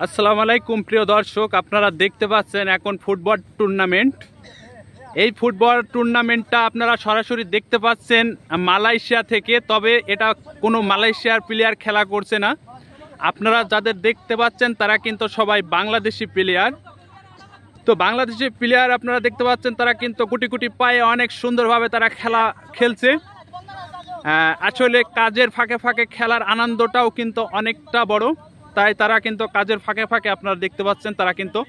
আসসালামু আলাইকুম প্রিয় দর্শক, আপনারা দেখতে পাচ্ছেন এখন ফুটবল টুর্নামেন্ট। এই ফুটবল টুর্নামেন্টটা আপনারা সরাসরি দেখতে পাচ্ছেন মালয়েশিয়া থেকে, তবে এটা কোনো মালয়েশিয়ার প্লেয়ার খেলা করছে না। আপনারা যাদের দেখতে পাচ্ছেন তারা কিন্তু সবাই বাংলাদেশি প্লেয়ার। তো বাংলাদেশি প্লেয়ার আপনারা দেখতে পাচ্ছেন, তারা কিন্তু কোটি কোটি পায়ে অনেক সুন্দরভাবে তারা খেলা খেলছে। আসলে কাজের ফাঁকে ফাঁকে খেলার আনন্দটাও কিন্তু অনেকটা বড়, তাই তারা কিন্তু কাজের ফাঁকে ফাঁকে আপনারা দেখতে পাচ্ছেন তারা কিন্তু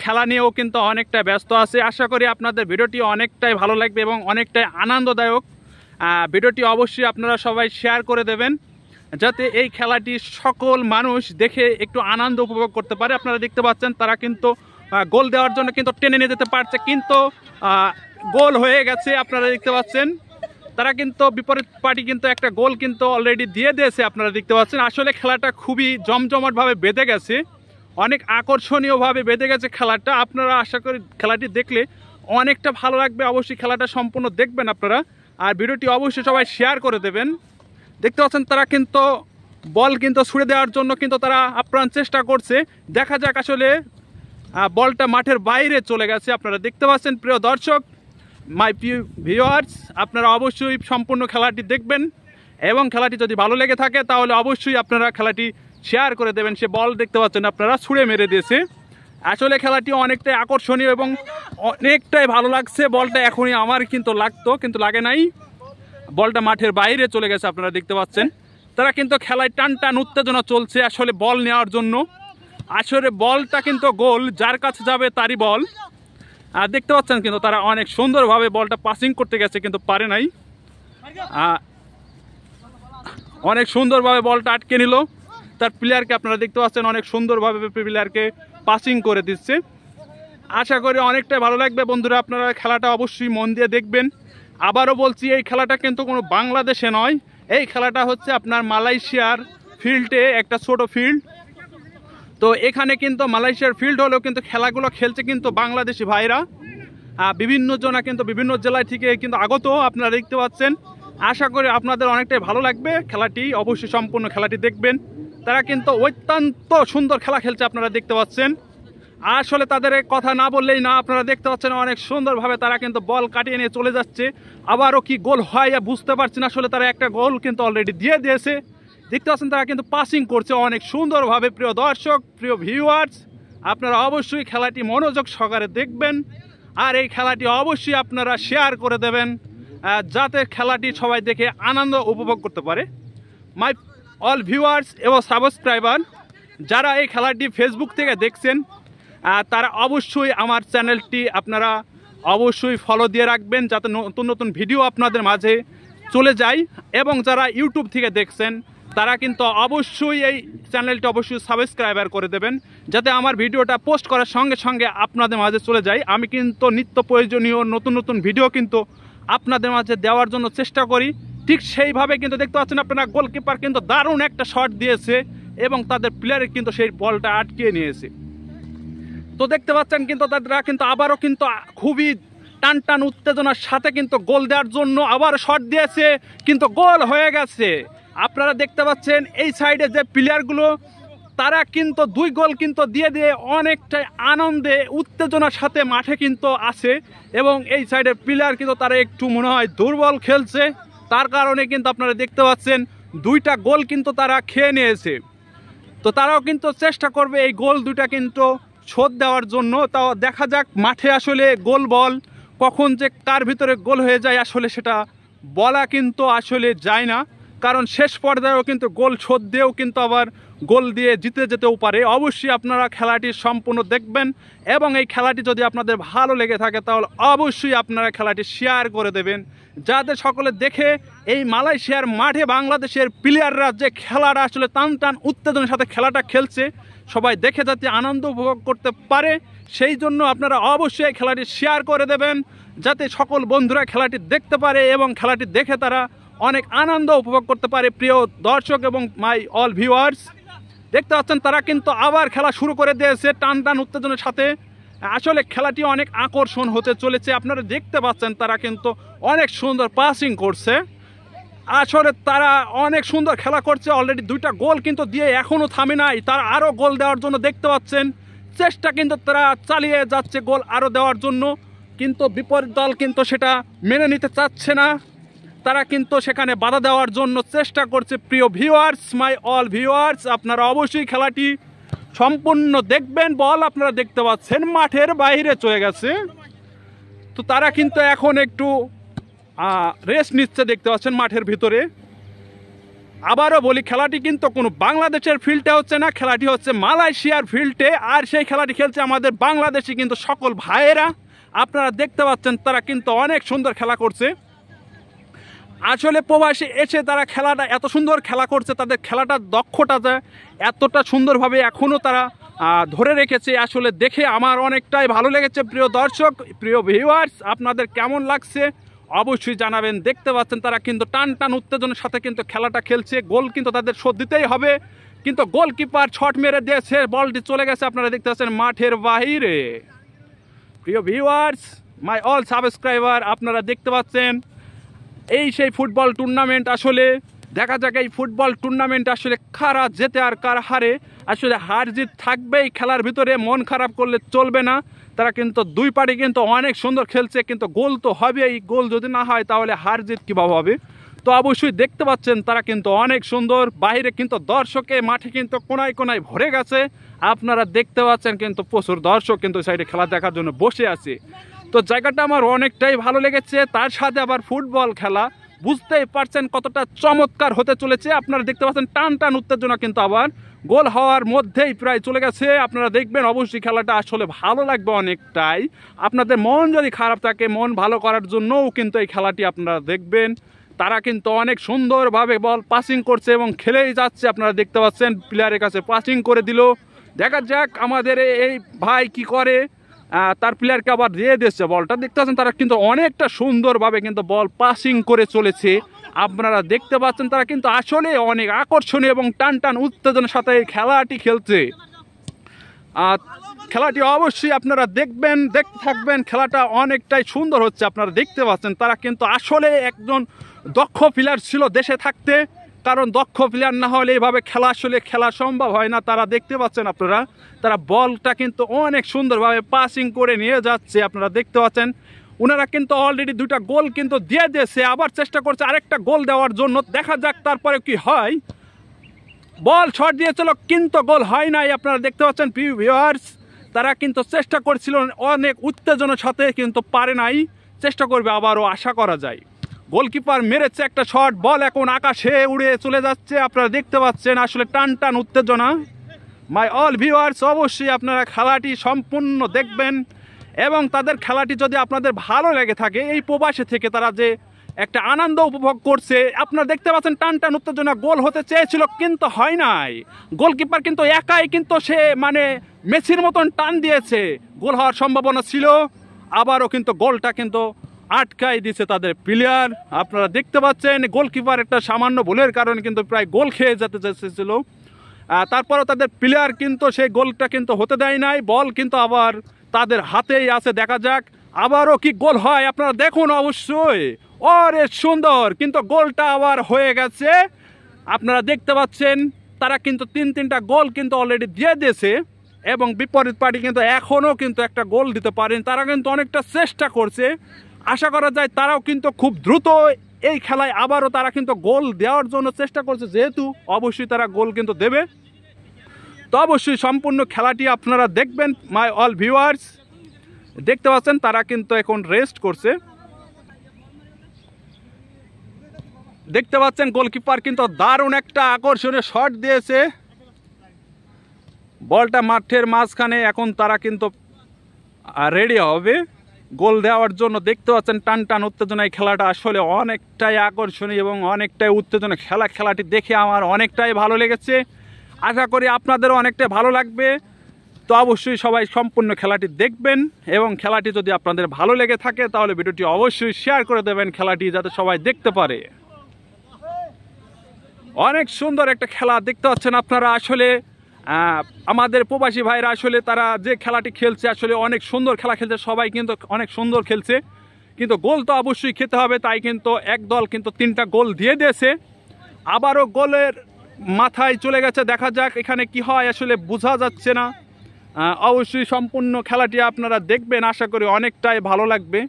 খেলা নিয়েও কিন্তু অনেকটা ব্যস্ত আছে। আশা করি আপনাদের ভিডিওটি অনেকটাই ভালো লাগবে এবং অনেকটাই আনন্দদায়ক। ভিডিওটি অবশ্যই আপনারা সবাই শেয়ার করে দেবেন, যাতে এই খেলাটি সকল মানুষ দেখে একটু আনন্দ উপভোগ করতে পারে। আপনারা দেখতে পাচ্ছেন তারা কিন্তু গোল দেওয়ার জন্য কিন্তু টেনে নিয়ে যেতে পারছে, কিন্তু গোল হয়ে গেছে। আপনারা দেখতে পাচ্ছেন তারা কিন্তু বিপরীত পার্টি কিন্তু একটা গোল কিন্তু অলরেডি দিয়ে দিয়েছে। আপনারা দেখতে পাচ্ছেন আসলে খেলাটা খুবই জমজমাটভাবে বেঁধে গেছে, অনেক আকর্ষণীয়ভাবে বেঁধে গেছে খেলাটা। আপনারা আশা করি খেলাটি দেখলে অনেকটা ভালো লাগবে। অবশ্যই খেলাটা সম্পূর্ণ দেখবেন আপনারা, আর ভিডিওটি অবশ্যই সবাই শেয়ার করে দেবেন। দেখতে পাচ্ছেন তারা কিন্তু বল কিন্তু ছুড়ে দেওয়ার জন্য কিন্তু তারা আপ্রাণ চেষ্টা করছে। দেখা যাক আসলে বলটা মাঠের বাইরে চলে গেছে। আপনারা দেখতে পাচ্ছেন প্রিয় দর্শক, মাই ভিউয়ার্স, আপনারা অবশ্যই সম্পূর্ণ খেলাটি দেখবেন এবং খেলাটি যদি ভালো লেগে থাকে তাহলে অবশ্যই আপনারা খেলাটি শেয়ার করে দেবেন। সে বল দেখতে পাচ্ছেন আপনারা ছুঁড়ে মেরে দিয়েছে। আসলে খেলাটি অনেকটাই আকর্ষণীয় এবং অনেকটাই ভালো লাগছে। বলটা এখনই আমার কিন্তু লাগতো, কিন্তু লাগে নাই, বলটা মাঠের বাইরে চলে গেছে। আপনারা দেখতে পাচ্ছেন তারা কিন্তু খেলায় টান টান উত্তেজনা চলছে আসলে বল নেওয়ার জন্য। আসলে বলটা কিন্তু গোল, যার কাছে যাবে তারই বল। আর দেখতে পাচ্ছেন কিন্তু তারা অনেক সুন্দরভাবে বলটা পাসিং করতে গেছে কিন্তু পারে নাই। অনেক সুন্দরভাবে বলটা আটকে নিল তার প্লেয়ারকে। আপনারা দেখতে পাচ্ছেন অনেক সুন্দরভাবে প্লেয়ারকে পাসিং করে দিচ্ছে। আশা করি অনেকটাই ভালো লাগবে বন্ধুরা, আপনারা খেলাটা অবশ্যই মন দিয়ে দেখবেন। আবারও বলছি, এই খেলাটা কিন্তু কোনো বাংলাদেশে নয়, এই খেলাটা হচ্ছে আপনার মালয়েশিয়ার ফিল্ডে, একটা ছোট ফিল্ড। তো এখানে কিন্তু মালয়েশিয়ার ফিল্ড হলেও কিন্তু খেলাগুলো খেলছে কিন্তু বাংলাদেশি ভাইরা। বিভিন্ন জনা কিন্তু বিভিন্ন জেলা থেকে কিন্তু আগত। আপনারা দেখতে পাচ্ছেন, আশা করি আপনাদের অনেকটাই ভালো লাগবে খেলাটি। অবশ্যই সম্পূর্ণ খেলাটি দেখবেন। তারা কিন্তু অত্যন্ত সুন্দর খেলা খেলছে, আপনারা দেখতে পাচ্ছেন। আসলে তাদের কথা না বললেই না, আপনারা দেখতে পাচ্ছেন অনেক সুন্দরভাবে তারা কিন্তু বল কাটিয়ে নিয়ে চলে যাচ্ছে। আবারও কি গোল হয় বুঝতে পারছি না। আসলে তারা একটা গোল কিন্তু অলরেডি দিয়ে দিয়েছে। দেখতে পাচ্ছেন তারা কিন্তু পাসিং করছে অনেক সুন্দরভাবে। প্রিয় দর্শক, প্রিয় ভিউয়ার্স, আপনারা অবশ্যই খেলাটি মনোযোগ সহকারে দেখবেন, আর এই খেলাটি অবশ্যই আপনারা শেয়ার করে দেবেন, যাতে খেলাটি সবাই দেখে আনন্দ উপভোগ করতে পারে। মাই অল ভিউয়ার্স এবং সাবস্ক্রাইবার যারা এই খেলাটি ফেসবুক থেকে দেখছেন, তারা অবশ্যই আমার চ্যানেলটি আপনারা অবশ্যই ফলো দিয়ে রাখবেন, যাতে নতুন নতুন ভিডিও আপনাদের মাঝে চলে যায়। এবং যারা ইউটিউব থেকে দেখছেন তারা কিন্তু অবশ্যই এই চ্যানেলটি অবশ্যই সাবস্ক্রাইবার করে দেবেন, যাতে আমার ভিডিওটা পোস্ট করার সঙ্গে সঙ্গে আপনাদের মাঝে চলে যায়। আমি কিন্তু নিত্য প্রয়োজনীয় নতুন নতুন ভিডিও কিন্তু আপনাদের মাঝে দেওয়ার জন্য চেষ্টা করি। ঠিক সেইভাবে কিন্তু দেখতে পাচ্ছেন আপনারা গোলকিপার কিন্তু দারুণ একটা শট দিয়েছে এবং তাদের প্লেয়ারের কিন্তু সেই বলটা আটকিয়ে নিয়েছে। তো দেখতে পাচ্ছেন কিন্তু তারা কিন্তু আবারও কিন্তু খুবই টান টান উত্তেজনার সাথে কিন্তু গোল দেওয়ার জন্য আবার শট দিয়েছে, কিন্তু গোল হয়ে গেছে। আপনারা দেখতে পাচ্ছেন এই সাইডে যে প্লেয়ারগুলো তারা কিন্তু 2 গোল কিন্তু দিয়ে দিয়ে অনেকটাই আনন্দে উত্তেজনার সাথে মাঠে কিন্তু আছে। এবং এই সাইডের প্লেয়ার কিন্তু তারা একটু মনে হয় দুর্বল খেলছে, তার কারণে কিন্তু আপনারা দেখতে পাচ্ছেন 2টা গোল কিন্তু তারা খেয়ে নিয়েছে। তো তারাও কিন্তু চেষ্টা করবে এই গোল 2টা কিন্তু শোধ দেওয়ার জন্য। তাও দেখা যাক মাঠে আসলে গোল বল কখন যে কার ভিতরে গোল হয়ে যায় আসলে সেটা বলা কিন্তু আসলে যায় না, কারণ শেষ পর্যায়েও কিন্তু গোল শোধ দিয়েও কিন্তু আবার গোল দিয়ে জিতে যেতেও পারে। অবশ্যই আপনারা খেলাটি সম্পূর্ণ দেখবেন এবং এই খেলাটি যদি আপনাদের ভালো লেগে থাকে তাহলে অবশ্যই আপনারা খেলাটি শেয়ার করে দেবেন, যাতে সকলে দেখে এই মালয়েশিয়ার মাঠে বাংলাদেশের প্লেয়াররা যে খেলাটা আসলে টান টান উত্তেজনার সাথে খেলাটা খেলছে, সবাই দেখে যাতে আনন্দ উপভোগ করতে পারে। সেই জন্য আপনারা অবশ্যই খেলাটি শেয়ার করে দেবেন, যাতে সকল বন্ধুরা খেলাটি দেখতে পারে এবং খেলাটি দেখে তারা অনেক আনন্দ উপভোগ করতে পারে। প্রিয় দর্শক এবং মাই অল ভিউয়ার্স, দেখতে পাচ্ছেন তারা কিন্তু আবার খেলা শুরু করে দিয়েছে টান টান উত্তেজনার সাথে। আসলে খেলাটি অনেক আকর্ষণ হতে চলেছে। আপনারা দেখতে পাচ্ছেন তারা কিন্তু অনেক সুন্দর পাসিং করছে। আসলে তারা অনেক সুন্দর খেলা করছে, অলরেডি 2টা গোল কিন্তু দিয়ে এখনও থামে নাই, তারা আরও গোল দেওয়ার জন্য দেখতে পাচ্ছেন চেষ্টা কিন্তু তারা চালিয়ে যাচ্ছে গোল আরও দেওয়ার জন্য, কিন্তু বিপরীত দল কিন্তু সেটা মেনে নিতে চাচ্ছে না, তারা কিন্তু সেখানে বাধা দেওয়ার জন্য চেষ্টা করছে। প্রিয় ভিউয়ার্স, মাই অল ভিউয়ার্স, আপনারা অবশ্যই খেলাটি সম্পূর্ণ দেখবেন। বল আপনারা দেখতে পাচ্ছেন মাঠের বাইরে চলে গেছে, তো তারা কিন্তু এখন একটু রেস্ট নিচ্ছে দেখতে পাচ্ছেন মাঠের ভিতরে। আবারও বলি, খেলাটি কিন্তু কোনো বাংলাদেশের ফিল্ডে হচ্ছে না, খেলাটি হচ্ছে মালয়েশিয়ার ফিল্ডে, আর সেই খেলাটি খেলছে আমাদের বাংলাদেশি কিন্তু সকল ভাইয়েরা। আপনারা দেখতে পাচ্ছেন তারা কিন্তু অনেক সুন্দর খেলা করছে। আসলে প্রবাসী এসে তারা খেলাটা এত সুন্দর খেলা করছে, তাদের খেলাটার দক্ষতাটা এতটা সুন্দরভাবে এখনও তারা ধরে রেখেছে, আসলে দেখে আমার অনেকটাই ভালো লেগেছে। প্রিয় দর্শক, প্রিয় ভিউয়ার্স, আপনাদের কেমন লাগছে অবশ্যই জানাবেন। দেখতে পাচ্ছেন তারা কিন্তু টান টান উত্তেজনার সাথে কিন্তু খেলাটা খেলছে, গোল কিন্তু তাদের শোধ দিতেই হবে, কিন্তু গোলকিপার শট মেরে দিয়েছে, বলটি চলে গেছে, আপনারা দেখতে পাচ্ছেন মাঠের বাহিরে। প্রিয় ভিউয়ার্স, মাই অল সাবস্ক্রাইবার, আপনারা দেখতে পাচ্ছেন এই সেই ফুটবল টুর্নামেন্ট। আসলে দেখা যাক এই ফুটবল টুর্নামেন্ট আসলে কারা জেতে আর কারা হারে, আসলে হার জিত থাকবেই খেলার ভিতরে, মন খারাপ করলে চলবে না। তারা কিন্তু 2 পার্টি কিন্তু অনেক সুন্দর খেলছে, কিন্তু গোল তো হবে, এই গোল যদি না হয় তাহলে হার জিত কীভাবে হবে। তো অবশ্যই দেখতে পাচ্ছেন তারা কিন্তু অনেক সুন্দর, বাইরে কিন্তু দর্শকে মাঠে কিন্তু কোনায় কোনায় ভরে গেছে, আপনারা দেখতে পাচ্ছেন কিন্তু প্রচুর দর্শক কিন্তু সাইডে খেলা দেখার জন্য বসে আছে। তো জায়গাটা আমার অনেকটাই ভালো লেগেছে, তার সাথে আবার ফুটবল খেলা, বুঝতেই পারছেন কতটা চমৎকার হতে চলেছে। আপনারা দেখতে পাচ্ছেন টান টান উত্তেজনা কিন্তু আবার গোল হওয়ার মধ্যেই প্রায় চলে গেছে। আপনারা দেখবেন অবশ্যই খেলাটা আসলে ভালো লাগবে অনেকটাই। আপনাদের মন যদি খারাপ থাকে, মন ভালো করার জন্যও কিন্তু এই খেলাটি আপনারা দেখবেন। তারা কিন্তু অনেক সুন্দরভাবে বল পাসিং করছে এবং খেলেই যাচ্ছে, আপনারা দেখতে পাচ্ছেন প্লেয়ারের কাছে পাসিং করে দিল। দেখা যাক আমাদের এই ভাই কি করে, তার প্লেয়ারকে আবার দিয়ে দিচ্ছে বলটা। দেখতে পাচ্ছেন তারা কিন্তু অনেকটা সুন্দরভাবে কিন্তু বল পাসিং করে চলেছে, আপনারা দেখতে পাচ্ছেন তারা কিন্তু আসলে অনেক আকর্ষণীয় এবং টান টান উত্তেজনার সাথে এই খেলাটি খেলছে। খেলাটি অবশ্যই আপনারা দেখবেন, দেখতে থাকবেন, খেলাটা অনেকটাই সুন্দর হচ্ছে। আপনারা দেখতে পাচ্ছেন তারা কিন্তু আসলে একজন দক্ষ প্লেয়ার ছিল দেশে থাকতে, কারণ দক্ষ প্লেয়ার না হলে এইভাবে খেলা আসলে খেলা সম্ভব হয় না। তারা দেখতে পাচ্ছেন আপনারা, তারা বলটা কিন্তু অনেক সুন্দরভাবে পাসিং করে নিয়ে যাচ্ছে, আপনারা দেখতে পাচ্ছেন। ওনারা কিন্তু অলরেডি 2টা গোল কিন্তু দিয়ে দিয়েছে, আবার চেষ্টা করছে আরেকটা গোল দেওয়ার জন্য, দেখা যাক তারপরে কি হয়। বল শট দিয়েছিল কিন্তু গোল হয় নাই, আপনারা দেখতে পাচ্ছেন প্রিয় ভিউয়ার্স। তারা কিন্তু চেষ্টা করছিল অনেক উত্তেজনার সাথে, কিন্তু পারে নাই, চেষ্টা করবে আবারও, আশা করা যায়। গোলকিপার মেরেছে একটা শট, বল এখন আকাশে উড়ে চলে যাচ্ছে, আপনারা দেখতে পাচ্ছেন আসলে টান টান উত্তেজনা। মাই অল ভিউয়ার্স, অবশ্যই আপনারা খেলাটি সম্পূর্ণ দেখবেন, এবং তাদের খেলাটি যদি আপনাদের ভালো লেগে থাকে, এই প্রবাসে থেকে তারা যে একটা আনন্দ উপভোগ করছে, আপনারা দেখতে পাচ্ছেন টান টান উত্তেজনা। গোল হতে চেয়েছিল কিন্তু হয় নাই, গোলকিপার কিন্তু একাই কিন্তু সে মানে মেসির মতন টান দিয়েছে, গোল হওয়ার সম্ভাবনা ছিল, আবারও কিন্তু গোলটা কিন্তু আটকাই দিয়েছে তাদের প্লেয়ার। আপনারা দেখতে পাচ্ছেন গোলকিপার একটা সামান্য ভুলের কারণে কিন্তু প্রায় গোল খেয়ে যেতে চেয়েছিল, তারপরেও তাদের প্লেয়ার কিন্তু সেই গোলটা কিন্তু হতে দেয় নাই, বল কিন্তু আবার তাদের হাতেই আছে। দেখা যাক আবারও কি গোল হয়, আপনারা দেখুন অবশ্যই। অরে সুন্দর, কিন্তু গোলটা আবার হয়ে গেছে, আপনারা দেখতে পাচ্ছেন। তারা কিন্তু 3-3টা গোল কিন্তু অলরেডি দিয়ে দিয়েছে, এবং বিপরীত পার্টি কিন্তু এখনও কিন্তু একটা গোল দিতে পারেন। তারা কিন্তু অনেকটা চেষ্টা করছে, আশা করা যায় তারাও কিন্তু খুব দ্রুত এই খেলায় আবারও তারা কিন্তু গোল দেওয়ার জন্য চেষ্টা করছে, যেহেতু অবশ্যই তারা গোল কিন্তু দেবে। তো অবশ্যই সম্পূর্ণ খেলাটি আপনারা দেখবেন। মাই অল ভিউয়ার্স, দেখতে পাচ্ছেন তারা কিন্তু এখন রেস্ট করছে। দেখতে পাচ্ছেন গোলকিপার কিন্তু দারুণ একটা আকর্ষণীয় শট দিয়েছে, বলটা মাঠের মাঝখানে, এখন তারা কিন্তু রেডি হবে গোল দেওয়ার জন্য। দেখতে পাচ্ছেন টান টান উত্তেজনায় খেলাটা আসলে অনেকটাই আকর্ষণীয় এবং অনেকটাই উত্তেজনা খেলাটি দেখে আমার অনেকটাই ভালো লেগেছে, আশা করি আপনাদেরও অনেকটাই ভালো লাগবে। তো অবশ্যই সবাই সম্পূর্ণ খেলাটি দেখবেন, এবং খেলাটি যদি আপনাদের ভালো লেগে থাকে তাহলে ভিডিওটি অবশ্যই শেয়ার করে দেবেন, খেলাটি যাতে সবাই দেখতে পারে। অনেক সুন্দর একটা খেলা দেখতে পাচ্ছেন আপনারা। আসলে আমাদের প্রবাসী ভাইরা আসলে তারা যে খেলাটি খেলছে আসলে অনেক সুন্দর খেলা খেলছে, সবাই কিন্তু অনেক সুন্দর খেলছে, কিন্তু গোল তো অবশ্যই খেতে হবে, তাই কিন্তু এক দল কিন্তু 3টা গোল দিয়ে দিয়েছে। আবারও গোলের মাথায় চলে গেছে, দেখা যাক এখানে কি হয়, আসলে বোঝা যাচ্ছে না। অবশ্যই সম্পূর্ণ খেলাটি আপনারা দেখবেন, আশা করি অনেকটাই ভালো লাগবে।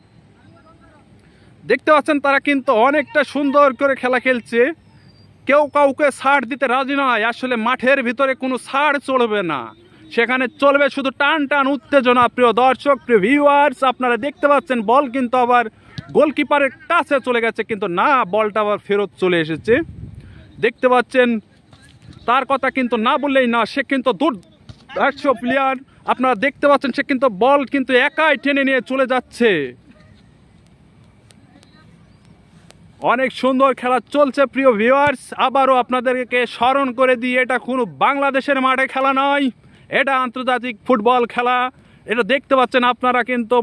দেখতে পাচ্ছেন তারা কিন্তু অনেকটা সুন্দর করে খেলা খেলছে, কেউ কাউকে ছাড় দিতে রাজি নয়। আসলে মাঠের ভিতরে কোনো ছাড় চলবে না, সেখানে চলবে শুধু টান টান উত্তেজনা। প্রিয় দর্শক, প্রিয় ভিউয়ার্স, আপনারা দেখতে পাচ্ছেন বল কিন্তু আবার গোলকিপারের কাছে চলে গেছে, কিন্তু না, বলটা আবার ফেরত চলে এসেছে। দেখতে পাচ্ছেন তার কথা কিন্তু না বললেই না, সে কিন্তু দুর্ধর্ষ প্লেয়ার। আপনারা দেখতে পাচ্ছেন সে কিন্তু বল কিন্তু একাই টেনে নিয়ে চলে যাচ্ছে। অনেক সুন্দর খেলা চলছে প্রিয় ভিউয়ার্স। আবারও আপনাদেরকে স্মরণ করে দিই, এটা কোনো বাংলাদেশের মাঠে খেলা নয়, এটা আন্তর্জাতিক ফুটবল খেলা। এটা দেখতে পাচ্ছেন আপনারা কিন্তু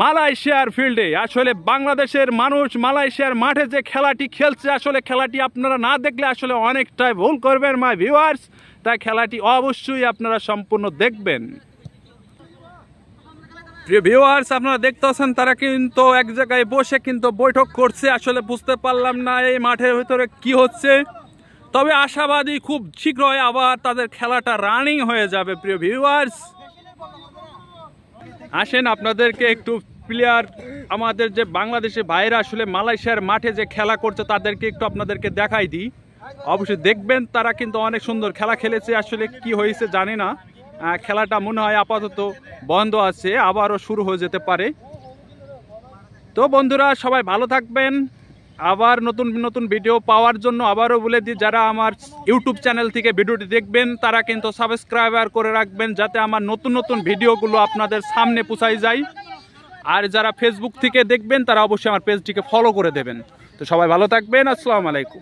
মালয়েশিয়ার ফিল্ডে। আসলে বাংলাদেশের মানুষ মালয়েশিয়ার মাঠে যে খেলাটি খেলছে, আসলে খেলাটি আপনারা না দেখলে আসলে অনেকটাই ভুল করবেন মাই ভিউয়ার্স। তাই খেলাটি অবশ্যই আপনারা সম্পূর্ণ দেখবেন। প্রিয় ভিউয়ার্স, আপনারা দেখতে পাচ্ছেন তারা কিন্তু এক জায়গায় বসে কিন্তু বৈঠক করছে। আসলে বুঝতে পারলাম না এই মাঠের ভিতরে কি হচ্ছে, তবে আশাবাদী খুব শীঘ্রই আবার তাদের খেলাটা রানিং হয়ে যাবে। প্রিয় ভিউয়ার্স, আসেন আপনাদেরকে একটু প্লেয়ার, আমাদের যে বাংলাদেশে ভাইরা আসলে মালয়েশিয়ার মাঠে যে খেলা করছে তাদেরকে একটু আপনাদেরকে দেখাই দিই। অবশ্যই দেখবেন, তারা কিন্তু অনেক সুন্দর খেলা খেলেছে। আসলে কি হয়েছে জানি না, খেলাটা মনে হয় আপাতত বন্ধ আছে, আবারও শুরু হয়ে যেতে পারে। তো বন্ধুরা, সবাই ভালো থাকবেন। আবার নতুন নতুন ভিডিও পাওয়ার জন্য আবারও বলে দিই, যারা আমার ইউটিউব চ্যানেল থেকে ভিডিওটি দেখবেন তারা কিন্তু সাবস্ক্রাইবার করে রাখবেন, যাতে আমার নতুন নতুন ভিডিওগুলো আপনাদের সামনে পৌঁছায় যায়। আর যারা ফেসবুক থেকে দেখবেন তারা অবশ্যই আমার পেজটিকে ফলো করে দেবেন। তো সবাই ভালো থাকবেন, আসসালামু আলাইকুম।